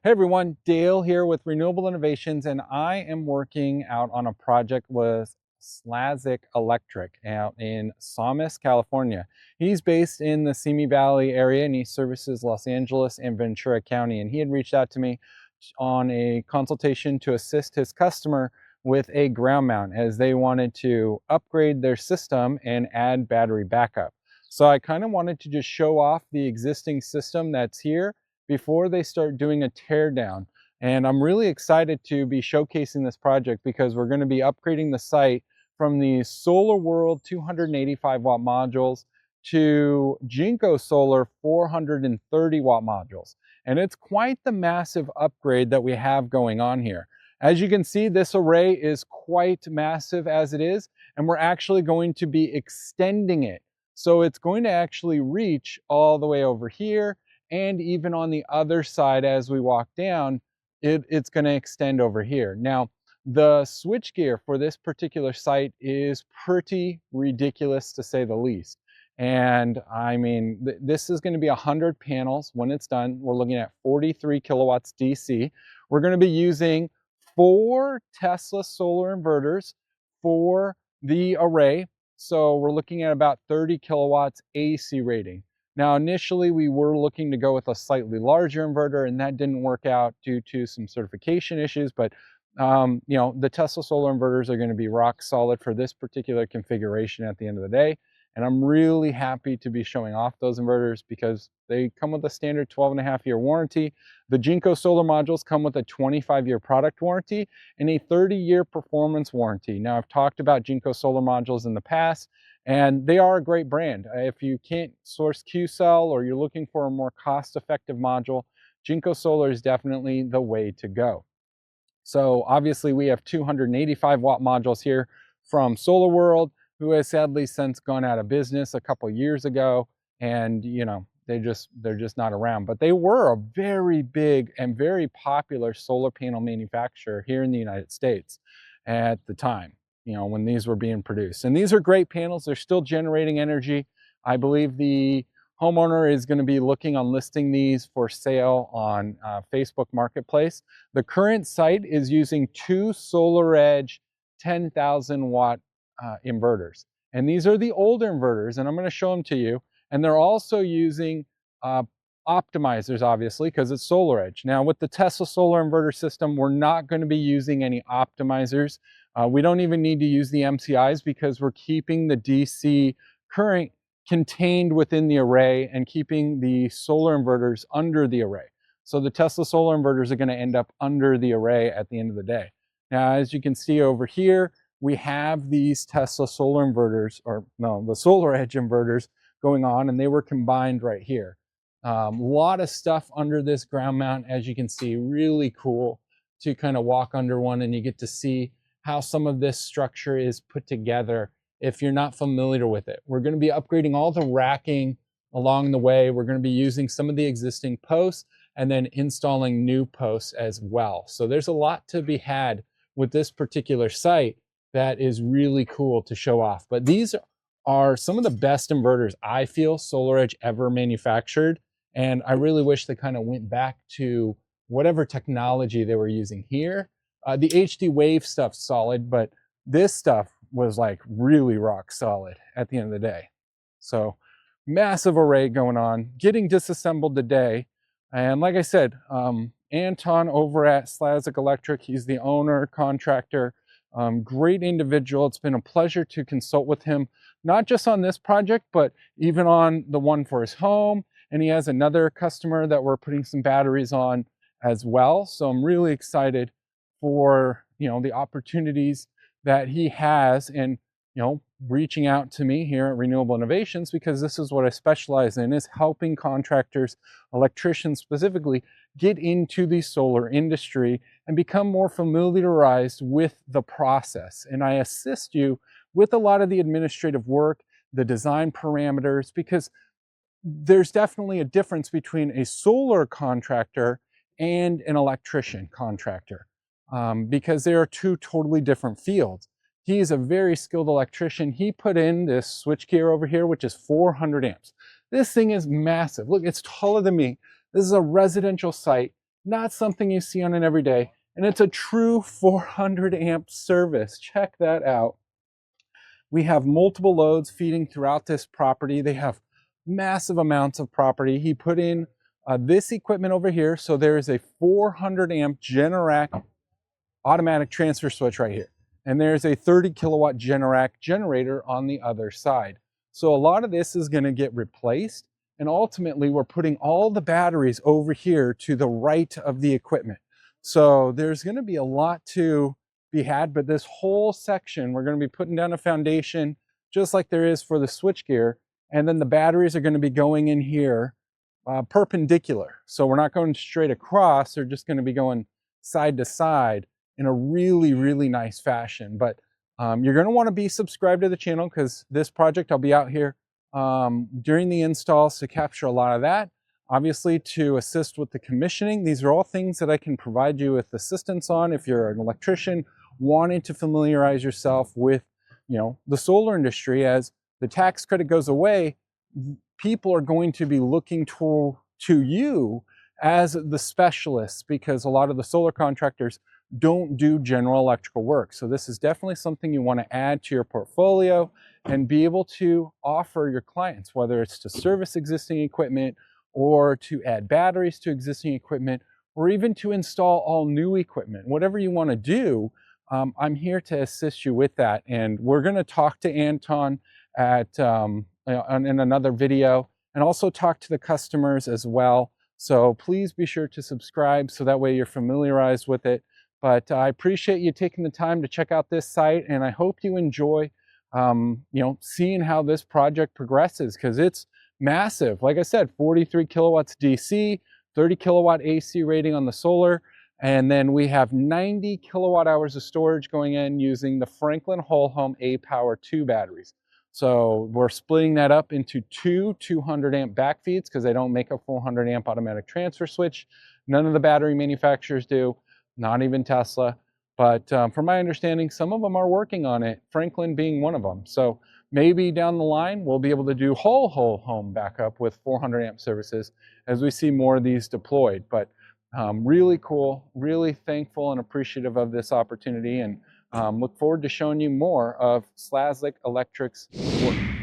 Hey everyone, Dale here with Renewable Innovations, and I am working out on a project with Slazik Electric out in Somis, California. He's based in the Simi Valley area and he services Los Angeles and Ventura County. And he had reached out to me on a consultation to assist his customer with a ground mount as they wanted to upgrade their system and add battery backup. So I kind of wanted to just show off the existing system that's here before they start doing a tear down. And I'm really excited to be showcasing this project because we're going to be upgrading the site from the Solar World 285 watt modules to JinkoSolar 430 watt modules. And it's quite the massive upgrade that we have going on here. As you can see, this array is quite massive as it is, and we're actually going to be extending it. So it's going to actually reach all the way over here, and even on the other side as we walk down, it's going to extend over here. Now, the switchgear for this particular site is pretty ridiculous to say the least. And I mean, this is going to be 100 panels when it's done. We're looking at 43 kilowatts DC. We're going to be using 4 Tesla solar inverters for the array. So we're looking at about 30 kilowatts AC rating. Now, initially, we were looking to go with a slightly larger inverter, and that didn't work out due to some certification issues. But, you know, the Tesla solar inverters are going to be rock solid for this particular configuration at the end of the day. And I'm really happy to be showing off those inverters because they come with a standard 12.5-year warranty. The JinkoSolar modules come with a 25-year product warranty and a 30-year performance warranty. Now, I've talked about JinkoSolar modules in the past, and they are a great brand. If you can't source Q-Cell or you're looking for a more cost-effective module, JinkoSolar is definitely the way to go. So obviously we have 285 watt modules here from Solar World, who has sadly since gone out of business a couple years ago, and you know, they're just not around. But they were a very big and very popular solar panel manufacturer here in the United States at the time, you know, when these were being produced. And these are great panels. They're still generating energy. I believe the homeowner is going to be looking on listing these for sale on Facebook Marketplace. The current site is using 2 SolarEdge 10,000 watt inverters. And these are the older inverters, and I'm going to show them to you. And they're also using optimizers, obviously, because it's SolarEdge. Now, with the Tesla solar inverter system, we're not going to be using any optimizers. We don't even need to use the MCIs because we're keeping the DC current contained within the array and keeping the solar inverters under the array. So the Tesla solar inverters are going to end up under the array at the end of the day. Now, as you can see over here, we have these Tesla solar inverters, or no, the SolarEdge inverters going on, and they were combined right here. A lot of stuff under this ground mount, as you can see. Really cool to kind of walk under one, and you get to see how some of this structure is put together if you're not familiar with it. We're going to be upgrading all the racking along the way. We're going to be using some of the existing posts and then installing new posts as well. So there's a lot to be had with this particular site that is really cool to show off. But these are some of the best inverters I feel SolarEdge ever manufactured. And I really wish they kind of went back to whatever technology they were using here. The HD Wave stuff's solid, but this stuff was like really rock solid at the end of the day. So massive array going on, getting disassembled today. And like I said, Anton over at Slazik Electric, he's the owner, contractor, great individual. It's been a pleasure to consult with him, not just on this project, but even on the one for his home. And he has another customer that we're putting some batteries on as well. So I'm really excited for, you know, the opportunities that he has, and you know, reaching out to me here at Renewable Innovations, because this is what I specialize in, is helping contractors, electricians specifically, get into the solar industry and become more familiarized with the process. And I assist you with a lot of the administrative work, the design parameters, because there's definitely a difference between a solar contractor and an electrician contractor. Because they are 2 totally different fields. He's a very skilled electrician. He put in this switchgear over here, which is 400 amps. This thing is massive. Look, it's taller than me. This is a residential site. Not something you see on an everyday. And it's a true 400 amp service. Check that out. We have multiple loads feeding throughout this property. They have massive amounts of property. He put in this equipment over here. So there is a 400 amp Generac automatic transfer switch right here. And there's a 30 kilowatt Generac generator on the other side. So a lot of this is going to get replaced. And ultimately, we're putting all the batteries over here to the right of the equipment. So there's going to be a lot to be had, but this whole section, we're going to be putting down a foundation just like there is for the switchgear. And then the batteries are going to be going in here perpendicular. So we're not going straight across. They're just going to be going side to side in a really, really nice fashion. But you're going to want to be subscribed to the channel because this project, I'll be out here during the installs to capture a lot of that. Obviously, to assist with the commissioning. These are all things that I can provide you with assistance on if you're an electrician wanting to familiarize yourself with, the solar industry. As the tax credit goes away, people are going to be looking to you as the specialists because a lot of the solar contractors don't do general electrical work. So this is definitely something you want to add to your portfolio and be able to offer your clients, whether it's to service existing equipment or to add batteries to existing equipment, or even to install all new equipment. Whatever you want to do, I'm here to assist you with that. And we're going to talk to Anton in another video and also talk to the customers as well. So please be sure to subscribe so that way you're familiarized with it. But I appreciate you taking the time to check out this site, and I hope you enjoy seeing how this project progresses, because it's massive. Like I said, 43 kilowatts DC, 30 kilowatt AC rating on the solar, and then we have 90 kilowatt hours of storage going in using the Franklin Whole Home aPower 2 batteries. So we're splitting that up into two 200 amp back feeds because they don't make a 400 amp automatic transfer switch. None of the battery manufacturers do, not even Tesla. But from my understanding, some of them are working on it, Franklin being one of them. So maybe down the line, we'll be able to do whole home backup with 400 amp services as we see more of these deployed. But really cool, really thankful and appreciative of this opportunity, and look forward to showing you more of Slazik Electric's work.